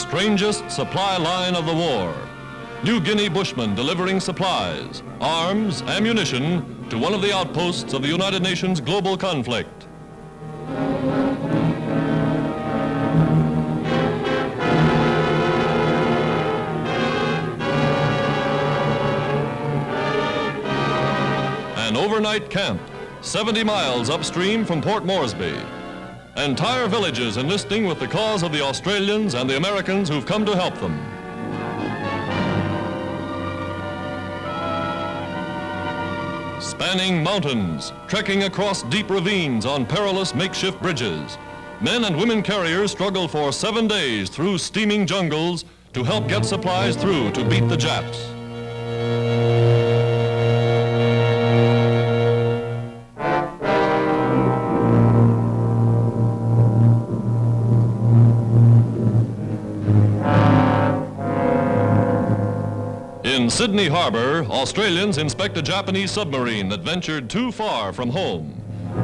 strangest supply line of the war. New Guinea bushmen delivering supplies, arms, ammunition to one of the outposts of the United Nations global conflict. An overnight camp, 70 miles upstream from Port Moresby. Entire villages enlisting with the cause of the Australians and the Americans who've come to help them. Spanning mountains, trekking across deep ravines on perilous makeshift bridges. Men and women carriers struggle for 7 days through steaming jungles to help get supplies through to beat the Japs. In Sydney Harbor, Australians inspect a Japanese submarine that ventured too far from home.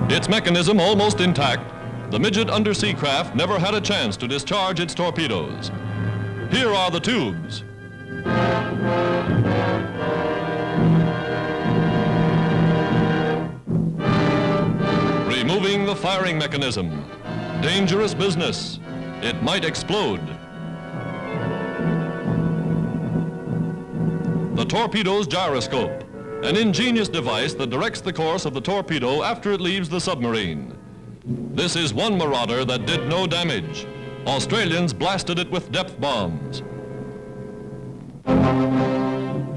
Its mechanism almost intact, the midget undersea craft never had a chance to discharge its torpedoes. Here are the tubes. Removing the firing mechanism. Dangerous business. It might explode. The torpedo's gyroscope, an ingenious device that directs the course of the torpedo after it leaves the submarine. This is one marauder that did no damage. Australians blasted it with depth bombs.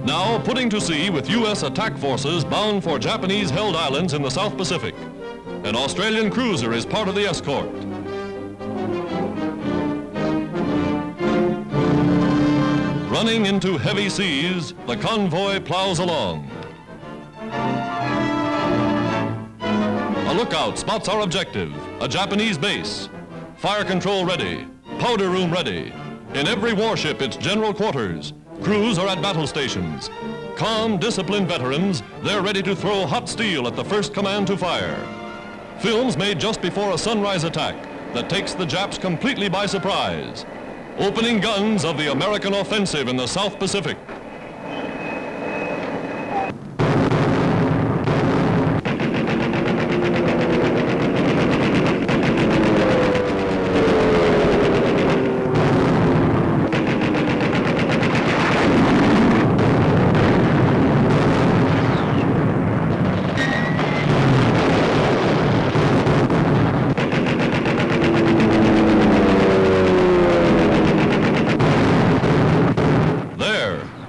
Now putting to sea with U.S. attack forces bound for Japanese-held islands in the South Pacific. An Australian cruiser is part of the escort. Running into heavy seas, the convoy plows along. A lookout spots our objective, a Japanese base. Fire control ready, powder room ready. In every warship, its general quarters. Crews are at battle stations. Calm, disciplined veterans, they're ready to throw hot steel at the first command to fire. Films made just before a sunrise attack that takes the Japs completely by surprise. Opening guns of the American offensive in the South Pacific.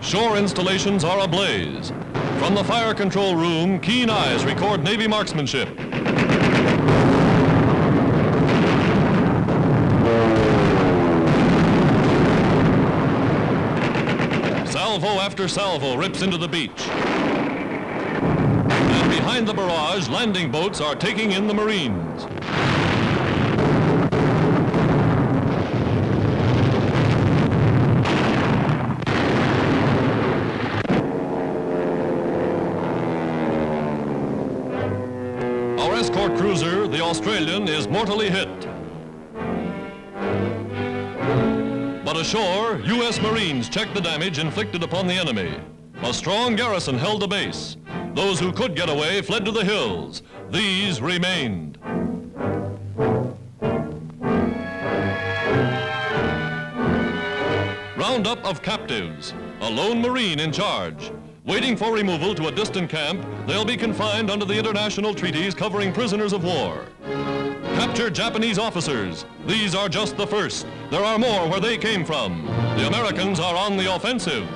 Shore installations are ablaze. From the fire control room, keen eyes record Navy marksmanship. Salvo after salvo rips into the beach. And behind the barrage, landing boats are taking in the Marines. Escort cruiser, the Australian, is mortally hit. But ashore, U.S. Marines checked the damage inflicted upon the enemy. A strong garrison held the base. Those who could get away fled to the hills. These remained. Roundup of captives. A lone Marine in charge. Waiting for removal to a distant camp, they'll be confined under the international treaties covering prisoners of war. Captured Japanese officers. These are just the first. There are more where they came from. The Americans are on the offensive.